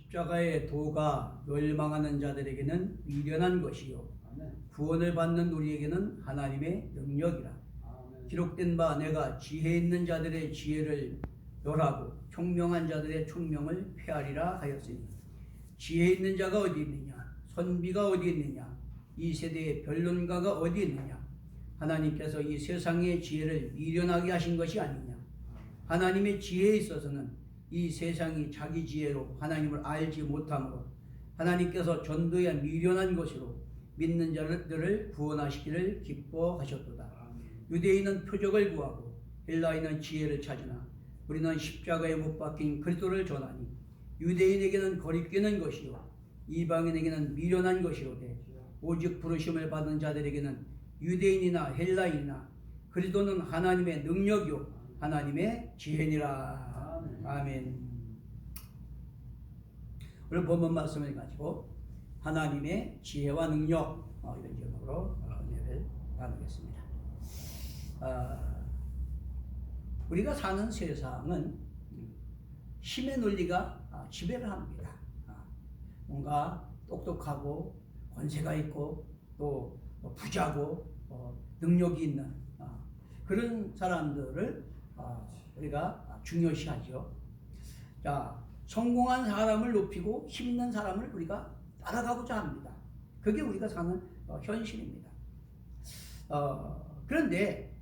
십자가의 도가 멸망하는 자들에게는 미련한 것이요 구원을 받는 우리에게는 하나님의 능력이라. 기록된 바 내가 지혜 있는 자들의 지혜를 멸하고 총명한 자들의 총명을 폐하리라 하였으니 지혜 있는 자가 어디 있느냐 선비가 어디 있느냐 이 세대의 변론가가 어디 있느냐. 하나님께서 이 세상의 지혜를 미련하게 하신 것이 아니냐. 하나님의 지혜에 있어서는 이 세상이 자기 지혜로 하나님을 알지 못하므로 하나님께서 전도에 미련한 것으로 믿는 자들을 구원하시기를 기뻐하셨도다. 유대인은 표적을 구하고 헬라인은 지혜를 찾으나 우리는 십자가에 못 박힌 그리스도를 전하니 유대인에게는 거리끼는 것이요 이방인에게는 미련한 것이로되 오직 부르심을 받은 자들에게는 유대인이나 헬라인이나 그리스도는 하나님의 능력이요 하나님의 지혜니라. 아멘. 오늘 본문 말씀을 가지고 하나님의 지혜와 능력 이런 제목으로 은혜를 나누겠습니다. 우리가 사는 세상은 힘의 논리가 지배를 합니다. 뭔가 똑똑하고 권세가 있고 또 부자고 능력이 있는 그런 사람들을 우리가 중요시하죠. 자, 성공한 사람을 높이고 힘 있는 사람을 우리가 따라가고자 합니다. 그게 우리가 사는 현실입니다. 그런데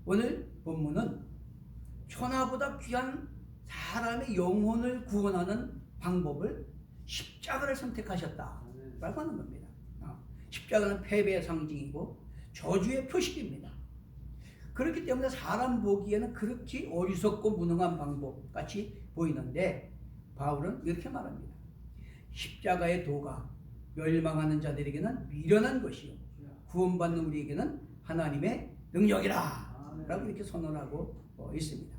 오늘 본문은 천하보다 귀한 사람의 영혼을 구원하는 방법을 십자가를 선택하셨다라고 하는 겁니다. 십자가는 패배의 상징이고 저주의 표식입니다. 그렇기 때문에 사람 보기에는 그렇게 어리석고 무능한 방법 같이 보이는데 바울은 이렇게 말합니다. 십자가의 도가 멸망하는 자들에게는 미련한 것이요 구원받는 우리에게는 하나님의 능력이라 라고 이렇게 선언하고 있습니다.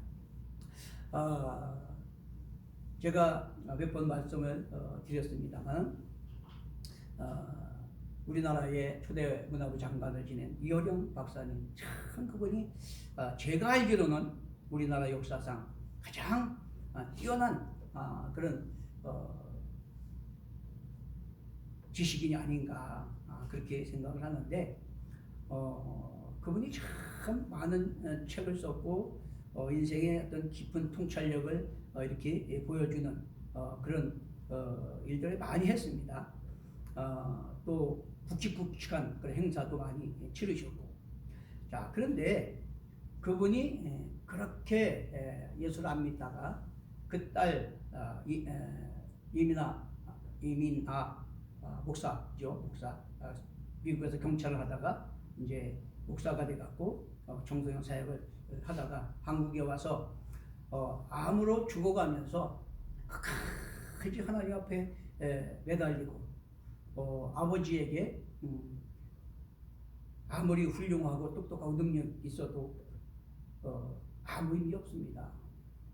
제가 몇 번 말씀을 드렸습니다만 우리나라의 초대 문화부 장관을 지낸 이어령 박사님, 참 그분이 제가 알기로는 우리나라 역사상 가장 뛰어난 그런 지식인이 아닌가 그렇게 생각을 하는데 그분이 참 많은 책을 썼고 인생의 어떤 깊은 통찰력을 이렇게 보여주는 그런 일들을 많이 했습니다. 또 굵직굵직한 그런 행사도 많이 치르셨고. 자, 그런데 그분이 그렇게 예수를 안 믿다가 그 딸 이민아 목사죠. 목사. 미국에서 경찰을 하다가 이제 목사가 돼갖고 청소년 사역을 하다가 한국에 와서 암으로 죽어가면서 끝까지 하나님 앞에 매달리고 아버지에게 아무리 훌륭하고 똑똑하고 능력이 있어도 아무 의미 없습니다.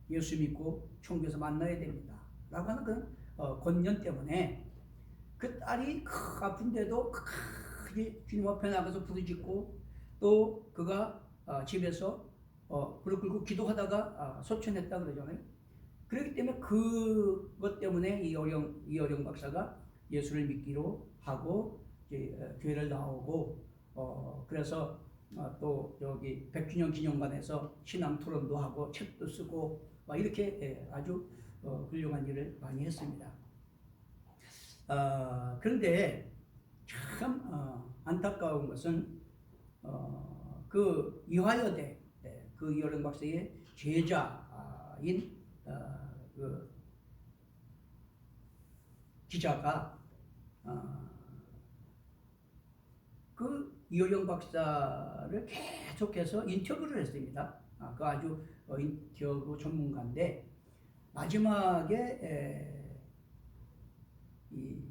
예수 믿고 천국에서 만나야 됩니다. 라고 하는 그런 권면 때문에 그 딸이 아픈데도 끝까지 주님 앞에 나가서 부르짖고 또 그가 집에서 무릎 꿇고 기도하다가 소천했다 그러잖아요. 그렇기 때문에 그것 때문에 이어령 박사가 예수를 믿기로 하고 이제 교회를 나오고 그래서 또 여기 100주년 기념관에서 신앙 토론도 하고 책도 쓰고 막 이렇게 아주 훌륭한 일을 많이 했습니다. 그런데 참 안타까운 것은 그 이화여대 그 이어령 박사의 제자인 그 기자가 그 이어령 박사를 계속해서 인터뷰를 했습니다. 그 아주 인터뷰 전문가인데 마지막에 이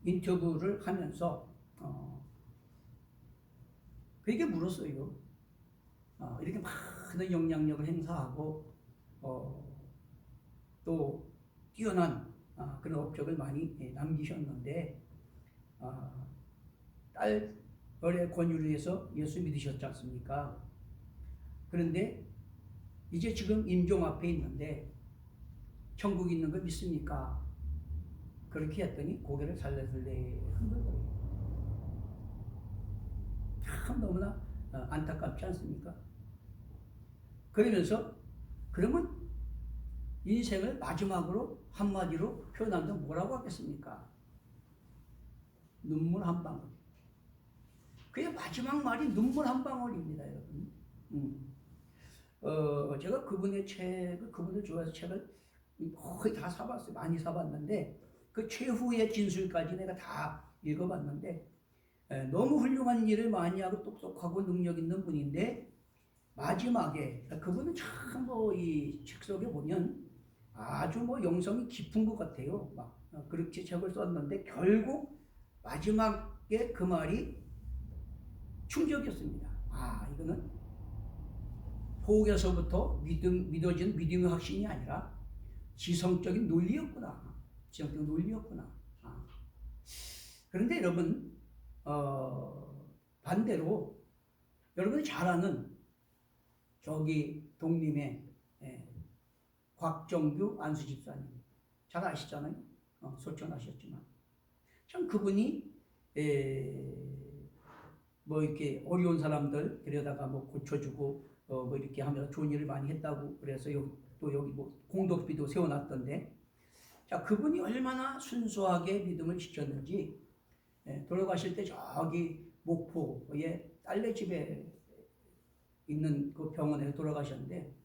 인터뷰를 하면서 그에게 물었어요. 이렇게 많은 영향력을 행사하고 또 뛰어난 그런 업적을 많이 남기셨는데 딸의 권유를 해서 예수 믿으셨지 않습니까? 그런데 이제 지금 임종 앞에 있는데 천국이 있는 걸 믿습니까? 그렇게 했더니 고개를 살래살래 흔들더래요. 참 너무나 안타깝지 않습니까? 그러면서 그러면 인생을 마지막으로 한마디로 표현한다면 뭐라고 하겠습니까? 눈물 한 방울. 그의 마지막 말이 눈물 한 방울입니다, 여러분. 제가 그분의 책을, 그분을 좋아해서 책을 거의 다 사봤어요. 많이 사봤는데, 그 최후의 진술까지 내가 다 읽어봤는데, 너무 훌륭한 일을 많이 하고 똑똑하고 능력 있는 분인데, 마지막에, 그분은 참 이 책 속에 보면 아주 영성이 깊은 것 같아요. 막, 그렇게 책을 썼는데, 결국 마지막에 그 말이 충격이었습니다. 이거는 속에서부터 믿어진 믿음의 확신이 아니라 지성적인 논리였구나. 지성적인 논리였구나. 그런데 여러분, 반대로 여러분이 잘 아는 저기 독림의 곽정규 안수 집사님 잘 아시잖아요. 소천하셨지만 참 그분이 이렇게 어려운 사람들 데려다가 고쳐주고 이렇게 하면서 좋은 일을 많이 했다고 그래서 또 여기 공덕비도 세워놨던데, 자, 그분이 얼마나 순수하게 믿음을 지켰는지, 돌아가실 때 저기 목포에 딸네 집에 있는 그 병원에 돌아가셨는데,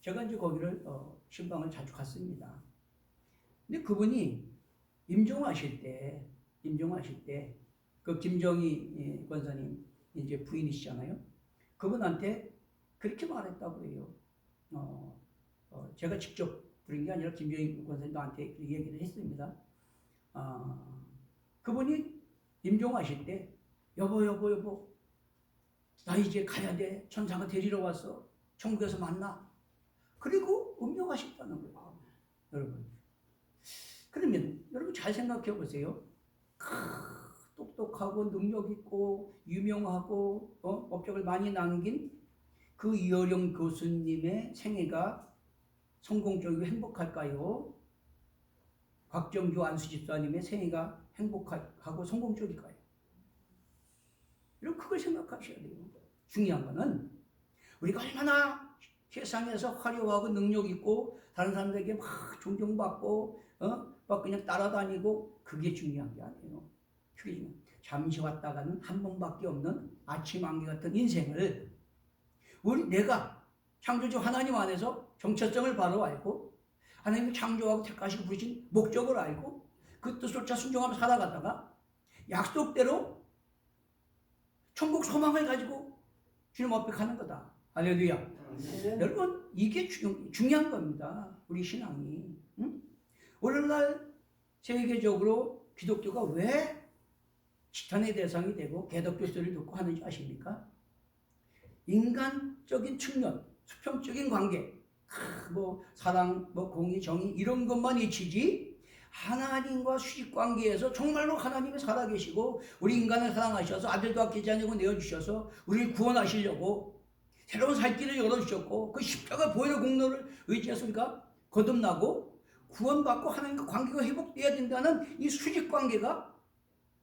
제가 이제 거기를 신방을 자주 갔습니다. 근데 그분이 임종하실 때 그 김정희 권사님 이제 부인이시잖아요. 그분한테 그렇게 말했다고 해요. 제가 직접 들은 게 아니라 김정희 권사님 나한테 얘기를 했습니다. 그분이 임종하실 때 여보 나 이제 가야 돼. 천사가 데리러 왔어. 천국에서 만나. 그리고 운명하셨다는 거예요. 여러분. 그러면 여러분 잘 생각해 보세요. 똑똑하고 능력 있고 유명하고 업적을 많이 남긴 그 이어령 교수님의 생애가 성공적이고 행복할까요? 곽정규 안수 집사님의 생애가 행복하고 성공적일까요? 여러분 그걸 생각하셔야 돼요. 중요한 거는 우리가 얼마나 세상에서 화려하고 능력 있고 다른 사람들에게 막 존경받고 막 그냥 따라다니고 그게 중요한 게 아니에요. 그게 잠시 왔다가는 한 번밖에 없는 아침 안개 같은 인생을 내가 창조주 하나님 안에서 정체성을 바로 알고 하나님이 창조하고 택하시고 부르신 목적을 알고 그 뜻을 쫓아 순종하며 살아가다가 약속대로 천국 소망을 가지고 주님 앞에 가는 거다. 할렐루야. 여러분 이게 중요한 겁니다. 우리 신앙이. 오늘날 세계적으로 기독교가 왜 지탄의 대상이 되고 개독교 소리를 듣고 하는지 아십니까? 인간적인 측면, 수평적인 관계, 사랑, 공의, 정의 이런 것만 잊히지 하나님과 수직 관계에서 정말로 하나님이 살아계시고 우리 인간을 사랑하셔서 아들도 아끼지 않고 내어주셔서 우리를 구원하시려고 새로운 살 길을 열어주셨고 그 십자가 보혈의 공로를 의지해서 우리가 거듭나고 구원받고 하나님과 관계가 회복돼야 된다는 이 수직 관계가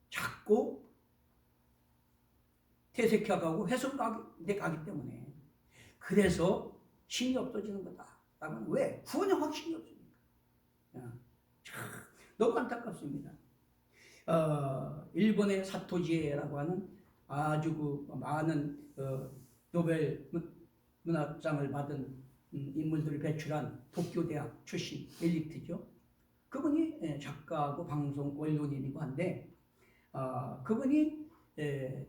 자꾸 퇴색해가고 훼손돼 가기 때문에 그래서 신이 없어지는 거다. 왜? 구원의 확신이 없으니까. 너무 안타깝습니다. 일본의 사토지에라고 하는 아주 많은 노벨 문학상을 받은 인물들을 배출한 도쿄 대학 출신 엘리트죠. 그분이 작가고 방송 원론인이고 한데 그분이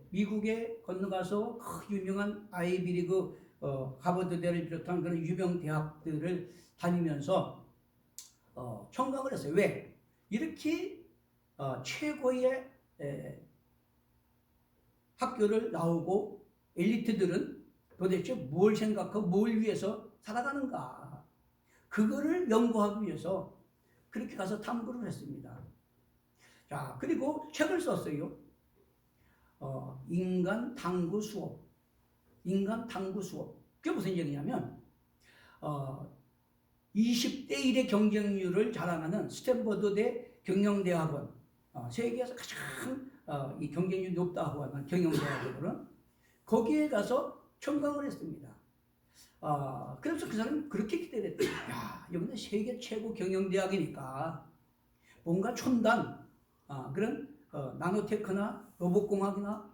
미국에 건너가서 유명한 아이비리그 하버드대를 비롯한 그런 유명 대학들을 다니면서 청각을 했어요. 왜? 이렇게 최고의 학교를 나오고 엘리트들은 도대체 뭘 생각하고 뭘 위해서 살아가는가? 그거를 연구하기 위해서 그렇게 가서 탐구를 했습니다. 자, 그리고 책을 썼어요. 인간 탐구 수업. 그게 무슨 얘기냐면 20대 1의 경쟁률을 자랑하는 스탠퍼드대 경영대학원, 세계에서 가장 이 경쟁률이 높다고 하는 경영대학원은 거기에 가서 청강을 했습니다. 그래서 그 사람이 그렇게 기대를 했대요. 야, 여기는 세계 최고 경영대학이니까 뭔가 첨단 그런 나노테크나 로봇공학이나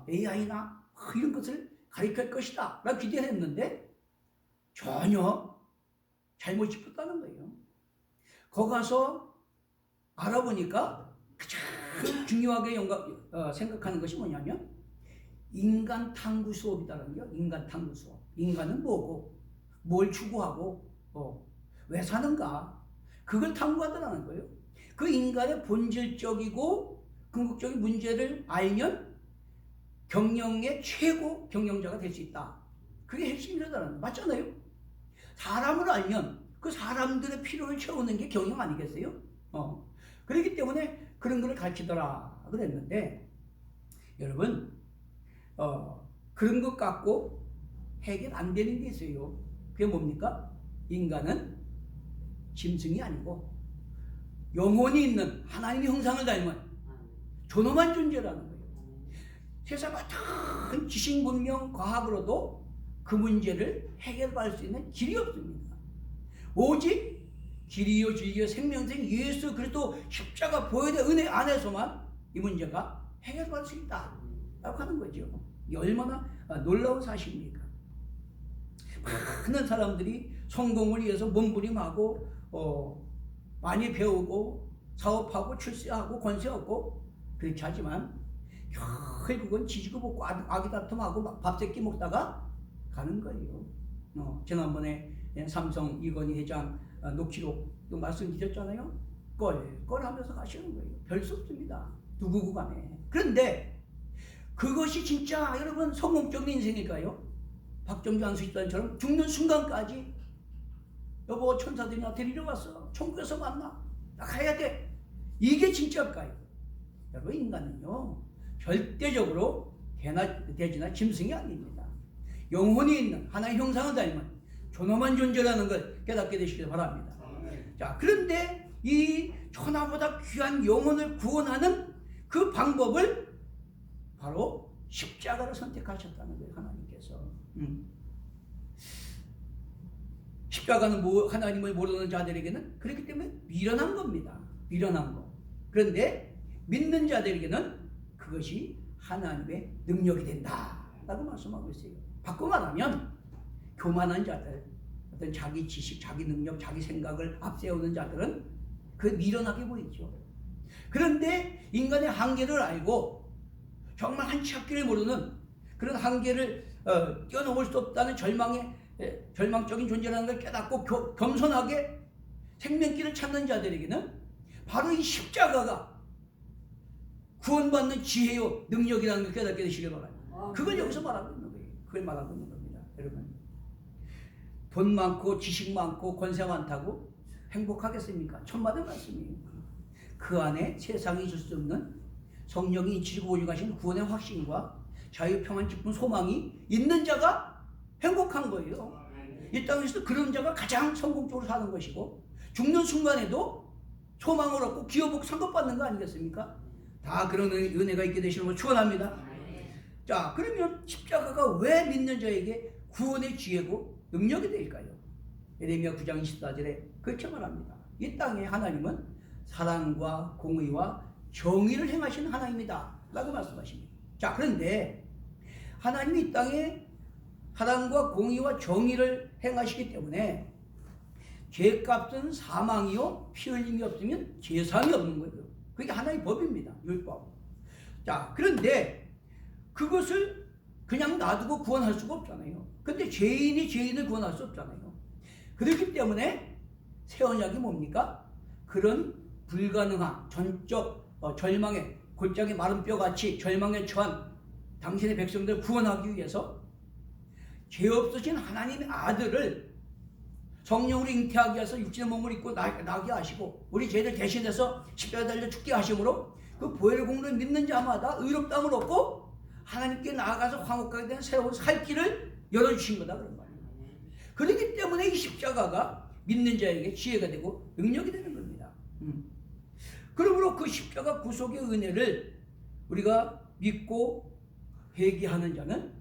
AI나 이런 것을 가르칠 것이다 라고 기대를 했는데 전혀 잘못 짚었다는 거예요. 거기 가서 알아보니까 가장 중요하게 생각하는 것이 뭐냐면 인간 탐구 수업이다라는 거예요. 인간 탐구 수업. 인간은 뭐고 뭘 추구하고 왜 사는가 그걸 탐구하더라는 거예요. 그 인간의 본질적이고 궁극적인 문제를 알면 경영의 최고 경영자가 될 수 있다. 그게 핵심이라는 거 맞잖아요. 사람을 알면 그 사람들의 필요를 채우는 게 경영 아니겠어요? 그렇기 때문에 그런 걸 가르치더라 그랬는데 여러분 그런 것 갖고 해결 안 되는 게 있어요. 그게 뭡니까? 인간은 짐승이 아니고 영혼이 있는 하나님의 형상을 닮은 존엄한 존재라는 거예요. 세상 어떤 지식, 문명, 과학으로도 그 문제를 해결할 수 있는 길이 없습니다. 오직 길이요 진리요 생명생 예수 그리스도 십자가 보혈의 은혜 안에서만 이 문제가 해결할 수 있다 라고 하는 거죠. 이 얼마나 놀라운 사실입니까? 많은 사람들이 성공을 위해서 몸부림하고 많이 배우고 사업하고 출세하고 권세 얻고 그렇게 하지만 결국은 지지고 볶고 아기다툼하고 밥새끼 먹다가 가는 거예요. 지난번에 삼성 이건희 회장 녹취록도 말씀드렸잖아요. 껄껄하면서 가시는 거예요. 별 수 없습니다. 누구 간에. 그런데 그것이 진짜 여러분 성공적인 인생일까요? 박정주 안수집단처럼 죽는 순간까지 여보 천사들이 나 데리러 왔어. 천국에서 만나. 나 가야 돼. 이게 진짜일까요? 여러분 인간은요 절대적으로 돼지나 짐승이 아닙니다. 영혼이 있는 하나의 형상을 닮은 존엄한 존재라는 걸 깨닫게 되시길 바랍니다. 자, 그런데 이 천하보다 귀한 영혼을 구원하는 그 방법을 바로 십자가를 선택하셨다는 거예요. 하나님께서. 십자가는 하나님을 모르는 자들에게는 그렇기 때문에 미련한 겁니다. 미련한 거. 그런데 믿는 자들에게는 그것이 하나님의 능력이 된다 라고 말씀하고 있어요. 바꿔 말하면 교만한 자들, 어떤 자기 지식, 자기 능력, 자기 생각을 앞세우는 자들은 그 미련하게 보이죠. 그런데 인간의 한계를 알고 정말 한치 앞길을 모르는 그런 한계를 뛰어넘을 수 없다는 절망적인 존재라는 걸 깨닫고 겸손하게 생명길을 찾는 자들에게는 바로 이 십자가가 구원받는 지혜요 능력이라는 걸 깨닫게 되시길 바랍니다. 그걸 여기서 말하고 있는 거예요. 그걸 말하고 있는 겁니다. 여러분 돈 많고 지식 많고 권세 많다고 행복하겠습니까? 천만의 말씀이에요. 그 안에 세상이 줄 수 없는 성령이 지지고 보증하신 구원의 확신과 자유평안 기쁜 소망이 있는 자가 행복한 거예요. 이 땅에서 그런 자가 가장 성공적으로 사는 것이고 죽는 순간에도 소망을 얻고 기업복 상급받는 거 아니겠습니까? 다 그런 은혜가 있게 되시는 걸 축원합니다. 자, 그러면 십자가가 왜 믿는 자에게 구원의 지혜고 능력이 될까요? 예레미야 9장 24절에 그렇게 말합니다. 이 땅에 하나님은 사랑과 공의와 정의를 행하시는 하나님이다 라고 말씀하십니다. 자, 그런데 하나님이 이 땅에 사랑과 공의와 정의를 행하시기 때문에 죄값은 사망이요 피 흘림이 없으면 제상이 없는 거예요. 그게 하나의 법입니다. 율법. 자, 그런데 그것을 그냥 놔두고 구원할 수가 없잖아요. 근데 죄인이 죄인을 구원할 수 없잖아요. 그렇기 때문에 새 언약이 뭡니까? 그런 불가능한 전적 절망의 골짜기 마른 뼈같이 절망에 처한 당신의 백성들을 구원하기 위해서 죄 없으신 하나님의 아들을 성령으로 잉태하기 위해서 육신의 몸을 입고 나게 하시고 우리 죄를 대신해서 십자가에 달려 죽게 하심으로 그 보혈의 공로를 믿는 자마다 의롭다함을 얻고 하나님께 나아가서 화목하게 된 새로운 살 길을 열어주신 거다 그런 말이에요. 그렇기 때문에 이 십자가가 믿는 자에게 지혜가 되고 능력이 되는 겁니다. 그러므로 그 십자가 구속의 은혜를 우리가 믿고 회개하는 자는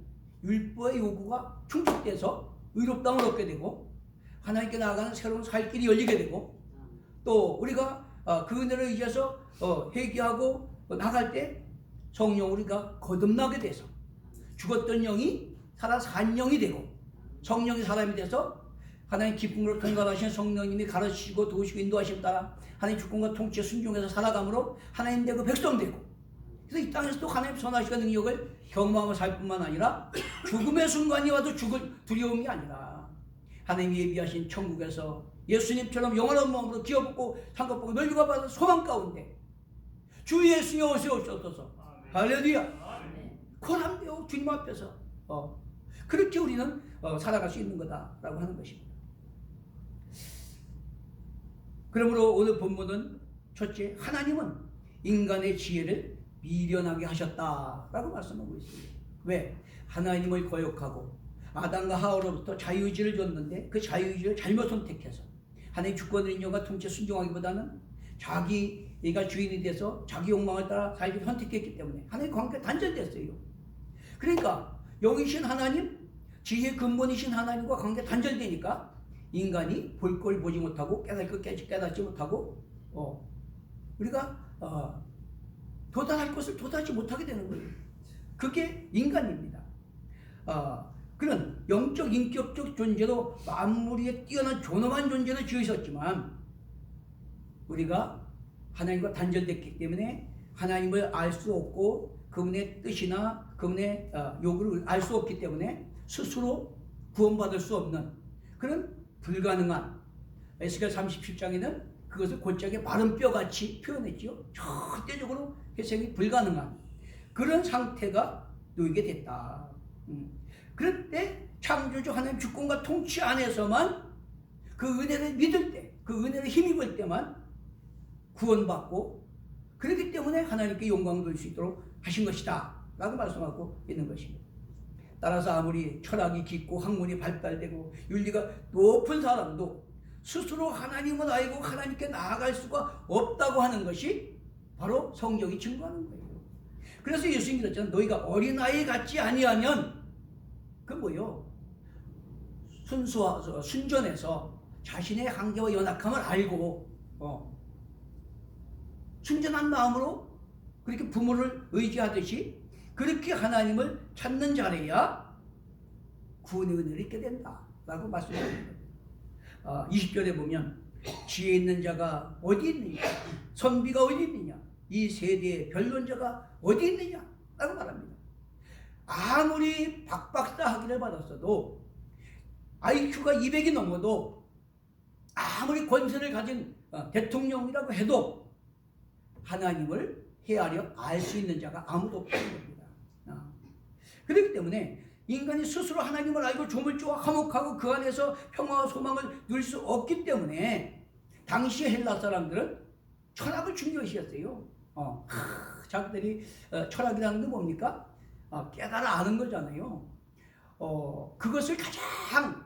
율법의 요구가 충족돼서 의롭다움을 얻게 되고 하나님께 나아가는 새로운 살 길이 열리게 되고 또 우리가 그 은혜를 의지해서 회개하고 나갈 때 성령 우리가 거듭나게 돼서 죽었던 영이 살아 산 영이 되고 성령이 사람이 돼서 하나님 기쁨으로 통과하신 성령님이 가르치시고 도우시고 인도하심 따라 하나님 주권과 통치에 순종해서 살아감으로 하나님 되고 백성 되고 그래서 이 땅에서도 하나님 선하시는 능력을 경험하며 살 뿐만 아니라 죽음의 순간이 와도 죽을 두려움이 아니라 하나님이 예비하신 천국에서 예수님처럼 영원한 마음으로 기업고 상급받고 멸류가 받은 소망 가운데 주 예수여 오시옵 오시옵소서. 할렐루야. 고람되어 주님 앞에서 그렇게 우리는 살아갈 수 있는 거다라고 하는 것입니다. 그러므로 오늘 본문은 첫째, 하나님은 인간의 지혜를 미련하게 하셨다라고 말씀하고 있습니다. 왜? 하나님을 거역하고 아담과 하와로부터 자유의지를 줬는데 그 자유의지를 잘못 선택해서 하나님 주권을 인정과 통치에 순종하기보다는 자기가 주인이 돼서 자기 욕망을 따라 살기를 선택했기 때문에 하나님 관계가 단절됐어요. 그러니까 영이신 하나님, 지혜의 근본이신 하나님과 관계가 단절되니까 인간이 볼 걸 보지 못하고 깨달을 걸 깨닫지 못하고 우리가 도달할 것을 도달하지 못하게 되는 거예요. 그게 인간입니다. 그런 영적 인격적 존재로 만물 위에 뛰어난 존엄한 존재로 지으셨지만 우리가 하나님과 단절됐기 때문에 하나님을 알 수 없고 그분의 뜻이나 그분의 요구를 알 수 없기 때문에 스스로 구원받을 수 없는 그런 불가능한 에스겔 37장에는 그것을 곧장에 마른 뼈같이 표현했지요. 절대적으로 회생이 불가능한 그런 상태가 놓이게 됐다. 그럴 때 창조주 하나님 주권과 통치 안에서만 그 은혜를 믿을 때, 그 은혜를 힘입을 때만 구원받고 그렇기 때문에 하나님께 영광 돌릴 수 있도록 하신 것이다 라고 말씀하고 있는 것입니다. 따라서 아무리 철학이 깊고 학문이 발달되고 윤리가 높은 사람도 스스로 하나님을 알고 하나님께 나아갈 수가 없다고 하는 것이 바로 성경이 증거하는 거예요. 그래서 예수님이 그랬잖아요. 너희가 어린아이 같지 아니하면 그 뭐요? 순전해서 자신의 한계와 연약함을 알고 순전한 마음으로 그렇게 부모를 의지하듯이 그렇게 하나님을 찾는 자래야 구원의 은혜를 입게 된다라고 말씀합니다. 20절에 보면 지혜 있는 자가 어디 있느냐, 선비가 어디 있느냐, 이 세대의 변론자가 어디 있느냐 라고 말합니다. 아무리 박박사 학위를 받았어도 IQ가 200이 넘어도 아무리 권세를 가진 대통령이라고 해도 하나님을 헤아려 알 수 있는 자가 아무도 없다는 겁니다. 그렇기 때문에 인간이 스스로 하나님을 알고 조물주와 화목하고 그 안에서 평화와 소망을 누릴 수 없기 때문에 당시 헬라 사람들은 철학을 중요시했어요. 자기들이 철학이라는 게 뭡니까? 깨달아 아는 거잖아요. 그것을 가장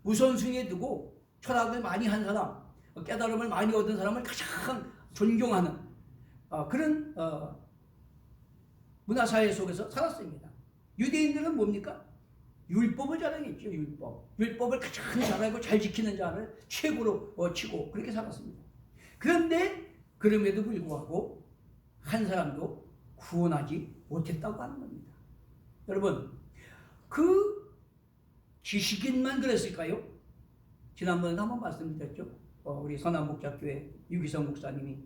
우선순위에 두고 철학을 많이 한 사람, 깨달음을 많이 얻은 사람을 가장 존경하는 그런 문화사회 속에서 살았습니다. 유대인들은 뭡니까? 율법을 자랑했죠. 율법을 가장 잘 알고 잘 지키는 자를 최고로 치고 그렇게 살았습니다. 그런데 그럼에도 불구하고 한 사람도 구원하지 못했다고 하는 겁니다. 여러분, 그 지식인만 그랬을까요? 지난번에 한번 말씀드렸죠. 우리 선한목자교회 유기성 목사님이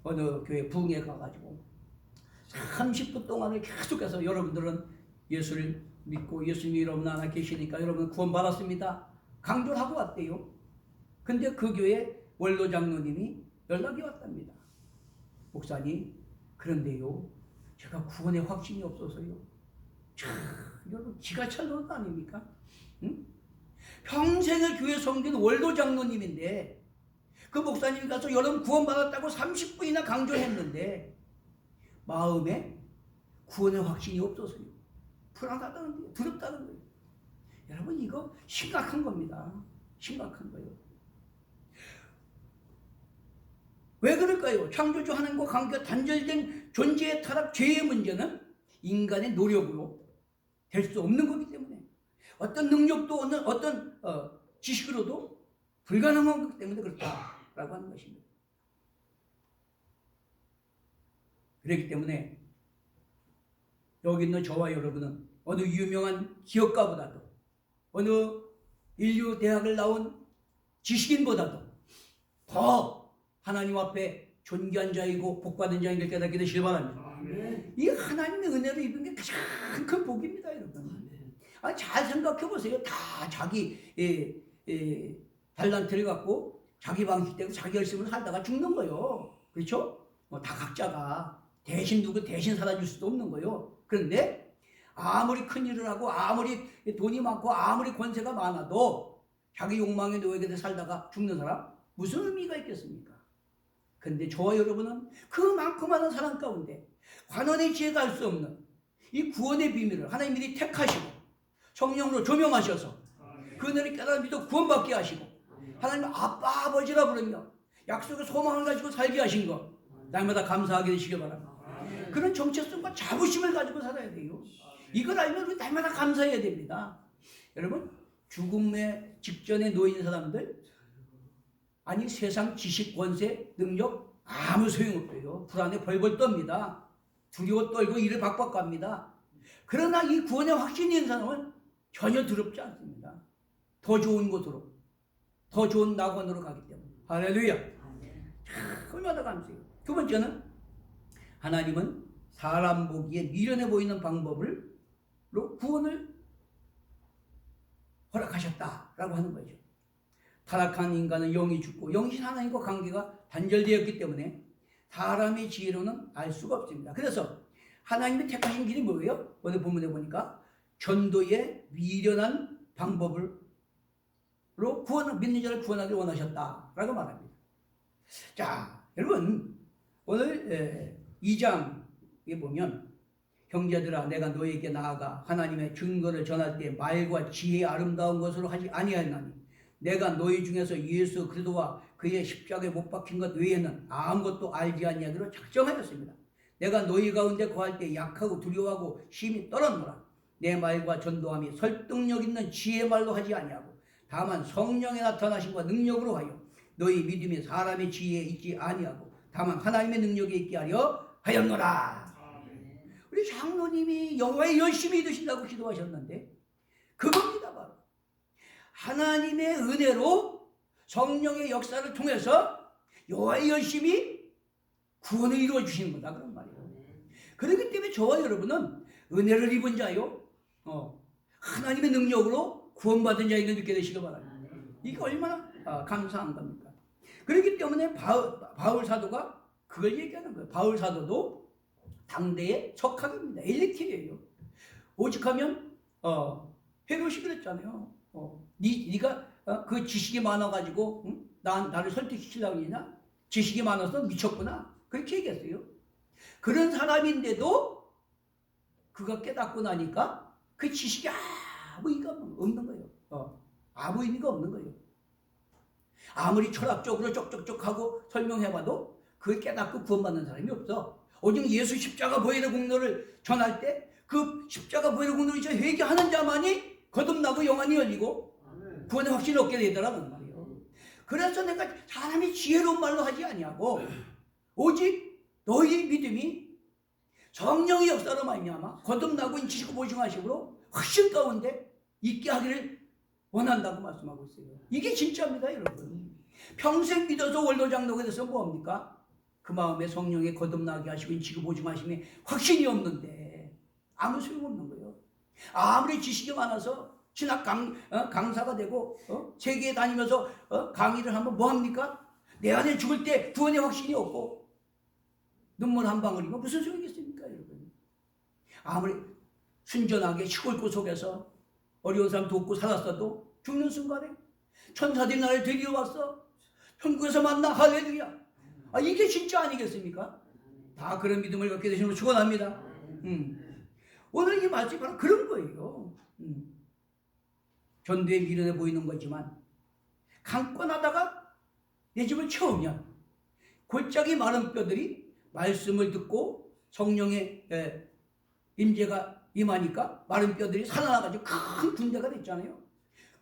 어느 교회 부흥회 가가지고 30분 동안을 계속해서 여러분들은 예수를 믿고 예수님이 여러분 안에 계시니까 여러분 구원 받았습니다. 강조를 하고 왔대요. 근데 그 교회 원로 장로님이 연락이 왔답니다. 목사님, 그런데요, 제가 구원에 확신이 없어서요. 여러분 지가 찰노릇 아닙니까? 응? 평생을 교회 섬긴 원로 장로님인데 그 목사님이 가서 여러분 구원 받았다고 30분이나 강조했는데 마음에 구원의 확신이 없어서요. 불안하다는 거예요. 두렵다는 거예요. 여러분 이거 심각한 겁니다. 심각한 거예요. 왜 그럴까요? 창조주 하나님과 관계가 단절된 존재의 타락, 죄의 문제는 인간의 노력으로 될 수 없는 거기 때문에 어떤 능력도 어떤 지식으로도 불가능한 거기 때문에 그렇다라고 하는 것입니다. 그렇기 때문에 여기 있는 저와 여러분은 어느 유명한 기업가보다도 어느 인류 대학을 나온 지식인보다도 더 하나님 앞에 존귀한 자이고 복받은 자인 걸 깨닫게 되시길 바랍니다. 아멘. 이 하나님의 은혜를 입은 게 가장 큰 복입니다, 여러분. 아니, 잘 생각해 보세요. 다 자기 달란트를 갖고 자기 방식대로 자기 열심을 살다가 죽는 거예요. 그렇죠? 다 각자가 대신 살아줄 수도 없는 거예요. 그런데 아무리 큰 일을 하고 아무리 돈이 많고 아무리 권세가 많아도 자기 욕망에 노예게 살다가 죽는 사람 무슨 의미가 있겠습니까? 그런데 저와 여러분은 그 많고 많은 사람 가운데 관원의 지혜가 알 수 없는 이 구원의 비밀을 하나님 미리 택하시고 성령으로 조명하셔서 그 은혜를 깨달아 믿어 구원받게 하시고 하나님 아빠 아버지라 부르며 약속의 소망을 가지고 살게 하신 것 날마다 감사하게 되시길 바랍니다. 그런 정체성과 자부심을 가지고 살아야 돼요. 이걸 알면 우리 날마다 감사해야 됩니다. 여러분, 죽음의 직전에 놓인 사람들, 아니 세상 지식, 권세, 능력 아무 소용없어요. 불안에 벌벌 떱니다. 두려워 떨고 이를 박박 갑니다. 그러나 이 구원의 확신이 있는 사람은 전혀 두렵지 않습니다. 더 좋은 곳으로, 더 좋은 낙원으로 가기 때문에. 할렐루야. 얼마나 감사해요. 두 번째는 하나님은 사람 보기에 미련해 보이는 방법으로 구원을 허락하셨다라고 하는 거죠. 타락한 인간은 영이 죽고 영신 하나님과 관계가 단절되었기 때문에 사람의 지혜로는 알 수가 없습니다. 그래서 하나님이 택하신 길이 뭐예요? 오늘 본문에 보니까 전도의 미련한 방법으로 믿는 자를 구원하기를 원하셨다라고 말합니다. 자, 여러분 오늘 2장에 보면 형제들아 내가 너에게 나아가 하나님의 증거를 전할 때 말과 지혜의 아름다운 것으로 하지 아니하였나니 내가 너희 중에서 예수 그리스도와 그의 십자가에 못 박힌 것 외에는 아무것도 알지 아니하기로 작정하였습니다. 내가 너희 가운데 거할 때 약하고 두려워하고 심히 떨었노라. 내 말과 전도함이 설득력 있는 지혜의 말로 하지 아니하고 다만 성령의 나타나심과 능력으로 하여 너희 믿음이 사람의 지혜에 있지 아니하고 다만 하나님의 능력에 있게 하려 하였노라. 우리 장로님이 여호와의 열심히 믿으신다고 기도하셨는데 그겁니다. 바로 하나님의 은혜로 성령의 역사를 통해서 여호와의 열심히 구원을 이루어 주시는 거다 그런 말이에요. 그렇기 때문에 저와 여러분은 은혜를 입은 자요 하나님의 능력으로 구원받은 자에게 믿게 되시기 바랍니다. 이게 얼마나 감사한 겁니까? 그렇기 때문에 바울 사도가 그걸 얘기하는 거예요. 바울 사도도 당대의 석학입니다. 엘리트예요. 오직하면 헤롯이 그랬잖아요. 네가 그 지식이 많아가지고 나를 설득시키려고 하냐? 지식이 많아서 미쳤구나. 그렇게 얘기했어요. 그런 사람인데도 그가 깨닫고 나니까 그 지식이 아무 의미가 없는 거예요. 아무 의미가 없는 거예요. 아무리 철학적으로 쪽쪽쪽하고 설명해봐도 그걸 깨닫고 구원받는 사람이 없어. 오직 예수 십자가 보혈의 공로를 전할 때 그 십자가 보혈의 공로를 이제 회개하는 자만이 거듭나고 영안이 열리고 구원의 확신을 얻게 되더라는 말이에요. 그래서 내가 사람이 지혜로운 말로 하지 아니하고 오직 너희 믿음이 성령의 역사로 말미암아 거듭나고 지시고 보증하심으로 확신 가운데 있게 하기를 원한다고 말씀하고 있어요. 이게 진짜입니다, 여러분. 평생 믿어서 원로장로가 돼서 뭐합니까? 그 마음에 성령의 거듭나게 하시고 지시고 보증하심에 확신이 없는데 아무 소용없는 거예요. 아무리 지식이 많아서 신학 강사가 되고 세계에 다니면서 강의를 하면 뭐합니까? 내 안에 죽을 때 구원의 확신이 없고 눈물 한 방울이면 무슨 소용이겠습니까, 여러분? 아무리 순전하게 시골 속에서 어려운 사람 돕고 살았어도 죽는 순간에 천사들이 나를 데리러 왔어. 천국에서 만나. 할렐루야. 이게 진짜 아니겠습니까? 다 그런 믿음을 갖게 되시는 걸 축원합니다. 오늘 이 말씀이 바로 그런 거예요. 전도에 미련해 보이는 거지만 강권하다가 내 집을 채우면 골짜기 마른 뼈들이 말씀을 듣고 성령의 임재가 임하니까 마른 뼈들이 살아나가지고 큰 군대가 됐잖아요.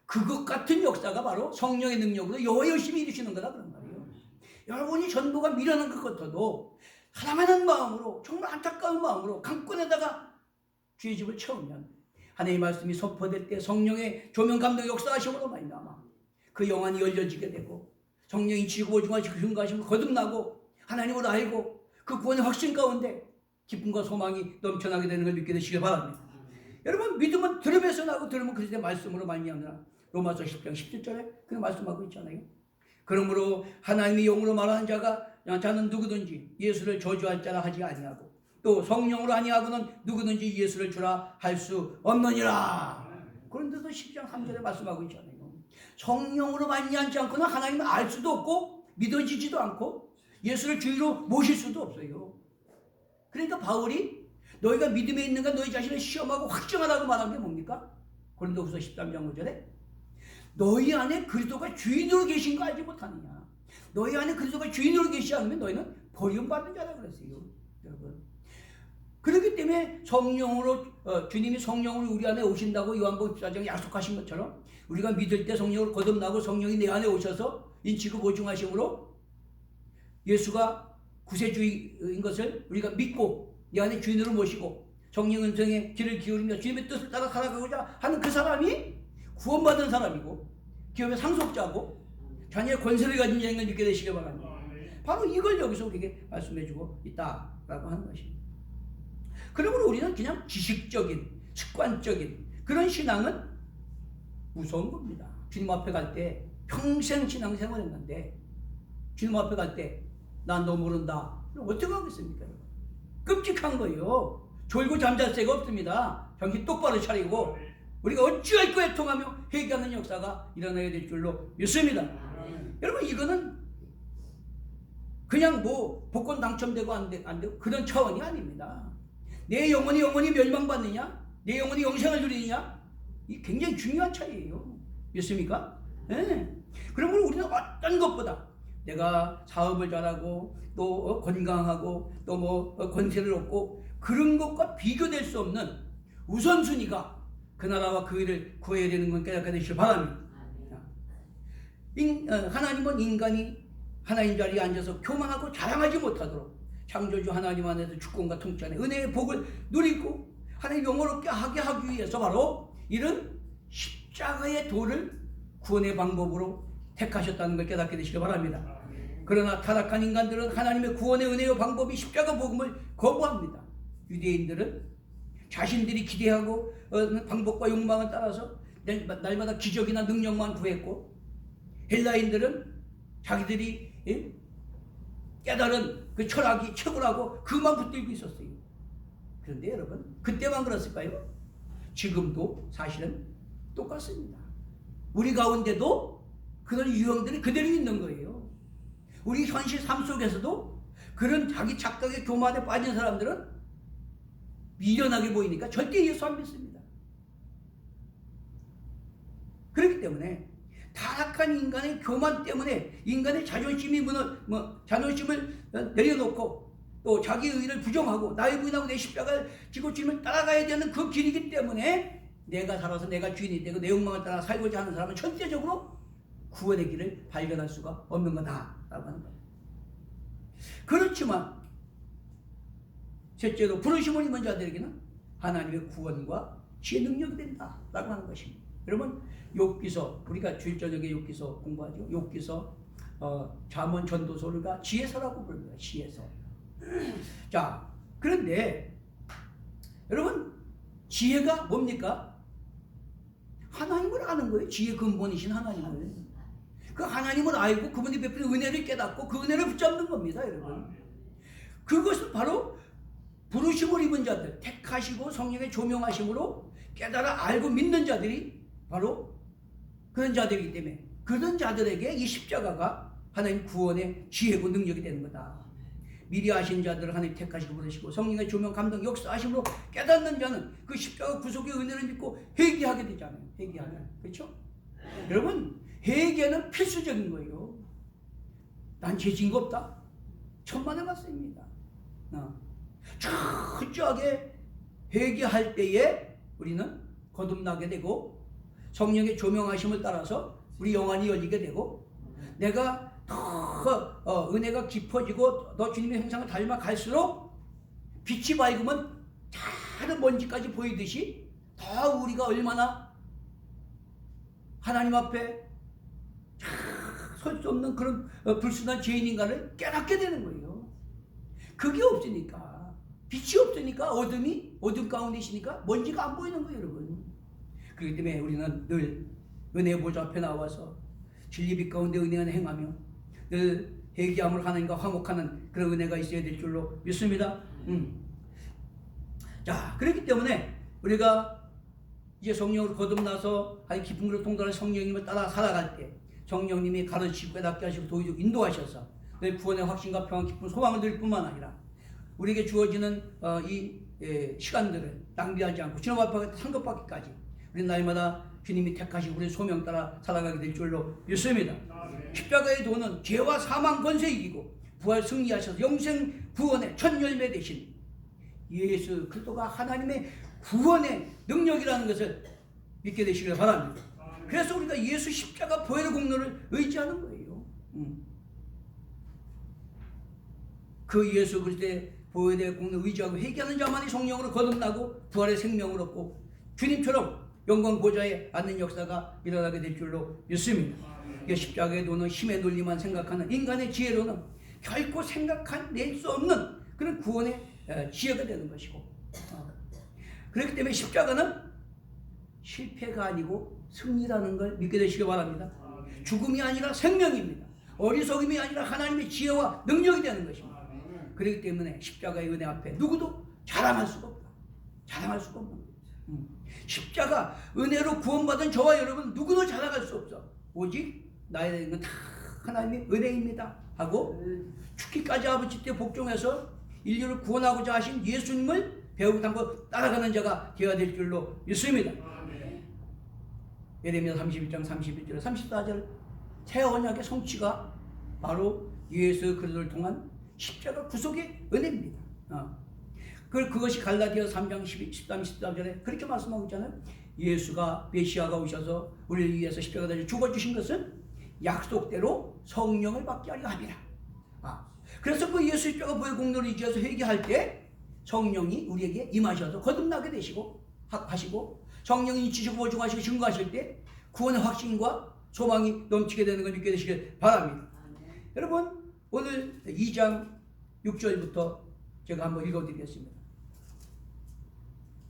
그것 같은 역사가 바로 성령의 능력으로 여호와 열심히 이루시는 거다 그런 말이에요. 여러분이 전부가 미련한 것 같아도 사랑하는 마음으로 정말 안타까운 마음으로 강권에다가 주의 집을 채우면 하나님의 말씀이 선포될 때 성령의 조명 감동 역사하심으로 말미암아 그 영안이 열려지게 되고 성령이 지고 중하시고 증거하심으로 거듭나고 하나님을 알고 그 구원의 확신 가운데 기쁨과 소망이 넘쳐나게 되는 걸 믿게 되시길 바랍니다. 여러분 믿음은 들음에서 나고 들음은 그리스도의 말씀으로 말미암으라. 로마서 10장 17절에 그런 말씀하고 있잖아요. 그러므로 하나님의 영으로 말하는 자는 누구든지 예수를 저주할 자라 하지 아니하고 또 성령으로 아니하고는 누구든지 예수를 주라 할 수 없느니라. 그런데도 10장 3절에 말씀하고 있잖아요. 성령으로 말미암지 않고는 하나님을 알 수도 없고 믿어지지도 않고 예수를 주의로 모실 수도 없어요. 그러니까 바울이 너희가 믿음에 있는가 너희 자신을 시험하고 확증하라고 말한 게 뭡니까? 고린도후서 13장 5절에 너희 안에 그리스도가 주인으로 계신 거 알지 못하느냐. 너희 안에 그리스도가 주인으로 계시지 않으면 너희는 버림받은 자라 그랬어요. 여러분. 그렇기 때문에 성령으로 주님이 성령으로 우리 안에 오신다고 요한복음 14장에 약속하신 것처럼 우리가 믿을 때 성령으로 거듭나고 성령이 내 안에 오셔서 인치고 보증하심으로 예수가 구세주인 것을 우리가 믿고 내 안에 주인으로 모시고 성령 음성의 귀를 기울이며 주님의 뜻을 따라 살아가고자 하는 그 사람이 구원받은 사람이고 기업의 상속자고 자녀의 권세를 가진 자인 걸 믿게 되시길 바랍니다. 바로 이걸 여기서 우리에게 말씀해주고 있다라고 하는 것입니다. 그러므로 우리는 그냥 지식적인 습관적인 그런 신앙은 무서운 겁니다. 주님 앞에 갈 때 평생 신앙생활 했는데 주님 앞에 갈 때 난 너 모른다. 어떻게 하겠습니까? 끔찍한 거예요. 졸고 잠잘 새가 없습니다. 정신 똑바로 차리고 우리가 어찌할 거에 통하며 회개하는 역사가 일어나야 될 줄로 믿습니다. 여러분 이거는 그냥 뭐 복권 당첨되고 안 되고 그런 차원이 아닙니다. 내 영혼이 멸망받느냐 내 영혼이 영생을 누리느냐 이 굉장히 중요한 차이예요. 믿습니까? 네. 그러므로 우리는 어떤 것보다 내가 사업을 잘하고 또 건강하고 또 뭐 권세를 얻고 그런 것과 비교될 수 없는 우선순위가 그 나라와 그 일을 구해야 되는 건 깨닫게 되시길 바랍니다. 하나님은 인간이 하나님 자리에 앉아서 교만하고 자랑하지 못하도록 창조주 하나님 안에서 주권과 통치 안에 은혜의 복을 누리고 하나님 영원롭게 하게 하기 위해서 바로 이런 십자가의 도를 구원의 방법으로 택하셨다는 걸 깨닫게 되시길 바랍니다. 그러나 타락한 인간들은 하나님의 구원의 은혜의 방법이 십자가 복음을 거부합니다. 유대인들은 자신들이 기대하고 방법과 욕망을 따라서 날마다 기적이나 능력만 구했고 헬라인들은 자기들이 깨달은 그 철학이 최고라고 그만 붙들고 있었어요. 그런데 여러분 그때만 그랬을까요? 지금도 사실은 똑같습니다. 우리 가운데도 그런 유형들이 그대로 있는 거예요. 우리 현실 삶 속에서도 그런 자기 착각의 교만에 빠진 사람들은 미련하게 보이니까 절대 예수 안 믿습니다. 그렇기 때문에 타락한 인간의 교만 때문에 인간의 자존심이 자존심을 내려놓고 또 자기 의를 부정하고 나의 부인하고 내 십자가를 지고 주님을 따라가야 되는 그 길이기 때문에 내가 살아서 내가 주인이 되고 내 욕망을 따라 살고자 하는 사람은 절대적으로 구원의 길을 발견할 수가 없는 거다라고 하는 거예요. 그렇지만 셋째로 부르심을 입은 자들에게는 하나님의 구원과 지혜 능력이 된다라고 하는 것입니다. 여러분 욥기서 우리가 주일 저녁에 욥기서 공부하죠. 욥기서 잠언 전도서가 지혜서라고 부릅니다. 지혜서. 자 그런데 여러분 지혜가 뭡니까? 하나님을 아는 거예요. 지혜 근본이신 하나님을. 그 하나님을 알고 그분이 베푸는 은혜를 깨닫고 그 은혜를 붙잡는 겁니다. 여러분 그것은 바로 부르심을 입은 자들 택하시고 성령의 조명하심으로 깨달아 알고 믿는 자들이 바로 그런 자들이기 때문에 그런 자들에게 이 십자가가 하나님 구원의 지혜고 능력이 되는 거다. 미리 아신 자들을 하나님 택하시고 부르시고 성령의 조명 감동 역사하심으로 깨닫는 자는 그 십자가 구속의 은혜를 믿고 회개하게 되잖아요. 회개하면 그렇죠? 여러분 회개는 필수적인 거예요. 난 죄 지은 거 없다. 천만의 말씀입니다. 철저하게 회개할 때에 우리는 거듭나게 되고 성령의 조명하심을 따라서 우리 영안이 열리게 되고 내가 더 은혜가 깊어지고 더 주님의 형상을 닮아 갈수록 빛이 밝으면 다른 먼지까지 보이듯이 더 우리가 얼마나 하나님 앞에 설 수 없는 그런 불순한 죄인인가를 깨닫게 되는 거예요. 그게 없으니까, 빛이 없으니까 어둠 가운데 있으니까 먼지가 안 보이는 거예요, 여러분. 그렇기 때문에 우리는 늘 은혜의 보좌 앞에 나와서 진리빛 가운데 은혜는 행하며 늘 회개함을 하나님과 화목하는 그런 은혜가 있어야 될 줄로 믿습니다. 자, 그렇기 때문에 우리가 이제 성령으로 거듭나서 아주 깊은 그릇 통달한 성령님을 따라 살아갈 때 성령님이 가르치고 깨닫게 하시고 도의적 인도하셔서 늘 구원의 확신과 평안 깊은 소망을 드릴 뿐만 아니라 우리에게 주어지는 이 시간들을 낭비하지 않고 주님 앞에 상급받기까지 우리 날마다 주님이 택하시고 우리 소명 따라 살아가게 될 줄로 믿습니다. 십자가의 도는 죄와 사망 권세 이기고 부활 승리하셔서 영생 구원의 첫 열매 되신 예수 그리스도가 하나님의 구원의 능력이라는 것을 믿게 되시길 바랍니다. 그래서 우리가 예수 십자가 보혈의 공로를 의지하는 거예요. 그 예수 그리스도의 보혈의 공로를 의지하고 회개하는 자만이 성령으로 거듭나고 부활의 생명을 얻고 주님처럼 영광 보좌에 앉는 역사가 일어나게 될 줄로 믿습니다. 십자가의 도는 힘의 논리만 생각하는 인간의 지혜로는 결코 생각해낼 수 없는 그런 구원의 지혜가 되는 것이고 그렇기 때문에 십자가는 실패가 아니고 승리라는 걸 믿게 되시기 바랍니다. 죽음이 아니라 생명입니다. 어리석음이 아니라 하나님의 지혜와 능력이 되는 것입니다. 그렇기 때문에 십자가의 은혜 앞에 누구도 자랑할 수가 없다. 자랑할 수가 없는 거예요. 십자가 은혜로 구원받은 저와 여러분 누구도 자랑할 수 없어. 오직 나에 대한 건 다 하나님의 은혜입니다 하고 죽기까지 아버지 때 복종해서 인류를 구원하고자 하신 예수님을 배우고 담고 따라가는 자가 되어야 될 줄로 믿습니다. 예레미야 31장 31절 34절 새 언약의 성취가 바로 예수 그리스도를 통한 십자가 구속의 은혜입니다. 그것이 갈라디아 3장 13, 14절에 그렇게 말씀하고 있잖아요. 예수가 메시아가 오셔서 우리를 위해서 십자가 달려 죽어주신 것은 약속대로 성령을 받게 하려 함이라. 그래서 그 예수 십자가 보혈 공로를 의지해서 회개할 때 성령이 우리에게 임하셔서 거듭나게 되시고 하시고 성령이 인치시고 보증하시고 증거하실 때 구원의 확신과 소망이 넘치게 되는 걸 믿게 되시길 바랍니다. 여러분 오늘 2장 6절부터 제가 한번 읽어드리겠습니다.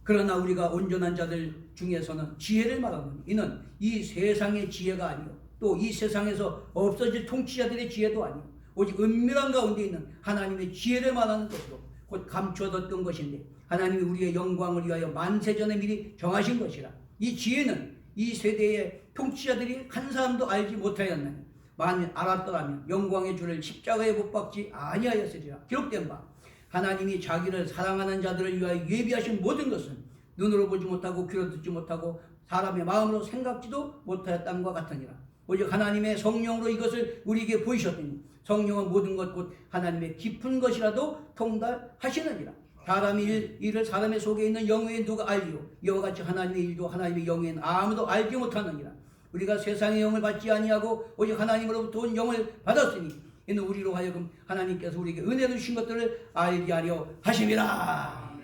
그러나 우리가 온전한 자들 중에서는 지혜를 말하노니 이는 이 세상의 지혜가 아니요 또 이 세상에서 없어질 통치자들의 지혜도 아니요 오직 은밀한 가운데 있는 하나님의 지혜를 말하는 것으로 곧 감추어뒀던 것인데 하나님이 우리의 영광을 위하여 만세전에 미리 정하신 것이라. 이 지혜는 이 세대의 통치자들이 한 사람도 알지 못하였느니 만일 알았더라면 영광의 주를 십자가에 못 박지 아니하였으리라. 기록된 바 하나님이 자기를 사랑하는 자들을 위하여 예비하신 모든 것은 눈으로 보지 못하고 귀로 듣지 못하고 사람의 마음으로 생각지도 못하였다는과 같으니라. 오직 하나님의 성령으로 이것을 우리에게 보이셨더니 성령은 모든 것 곧 하나님의 깊은 것이라도 통달하시느니라. 사람의 일을 사람의 속에 있는 영에 누가 알리요 이와 같이 하나님의 일도 하나님의 영에는 아무도 알지 못하느니라. 우리가 세상의 영을 받지 아니하고 오직 하나님으로부터 온 영을 받았으니 이는 우리로 하여금 하나님께서 우리에게 은혜를 주신 것들을 알게 하려 하심이라.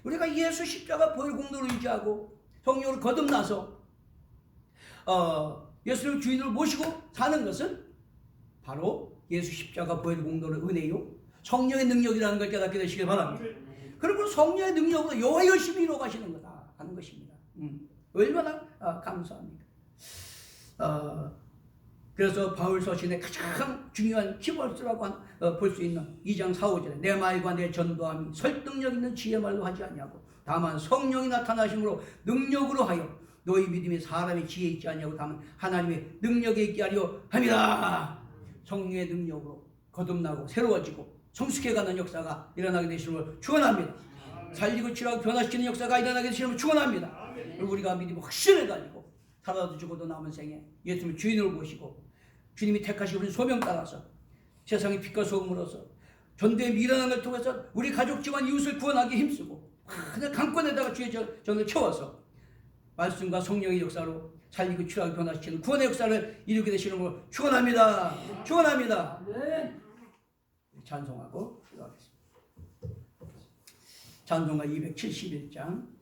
우리가 예수 십자가 보혈 공로를 의지하고 성령으로 거듭나서 예수를 주인으로 모시고 사는 것은 바로 예수 십자가 보혈 공로의 은혜요 성령의 능력이라는 걸 깨닫게 되시길 바랍니다. 그리고 성령의 능력으로 여호와 열심히 이루어 가시는 거다 하는 것입니다. 얼마나 감사합니까? 그래서 바울 서신의 가장 중요한 키워드라고 볼 수 있는 2장 4, 5절에 내 말과 내 전도함이 설득력 있는 지혜 말로 하지 아니하고 다만 성령이 나타나심으로 능력으로 하여 너희 믿음이 사람의 지혜에 있지 아니하고 다만 하나님의 능력에 있게 하려 함이라. 성령의 능력으로 거듭나고 새로워지고 성숙해가는 역사가 일어나게 되시는 축원합니다. 살리고 치료하고 변화시키는 역사가 일어나게 되시는 축원합니다. 우리가 믿음의 확신을 가지고 살아도 죽어도 남은 생에 예수님의 주인으로 모시고 주님이 택하시고 소명 따라서 세상의 빛과 소금으로서 전도의 미련함을 통해서 우리 가족 집안 이웃을 구원하기 힘쓰고 그냥 강권에다가 주의 정을 채워서 말씀과 성령의 역사로 살리고 치유하고 변화시키는 구원의 역사를 이루게 되시는 걸 축원합니다. 축원합니다. 찬송하고 기도하겠습니다. 찬송가 271장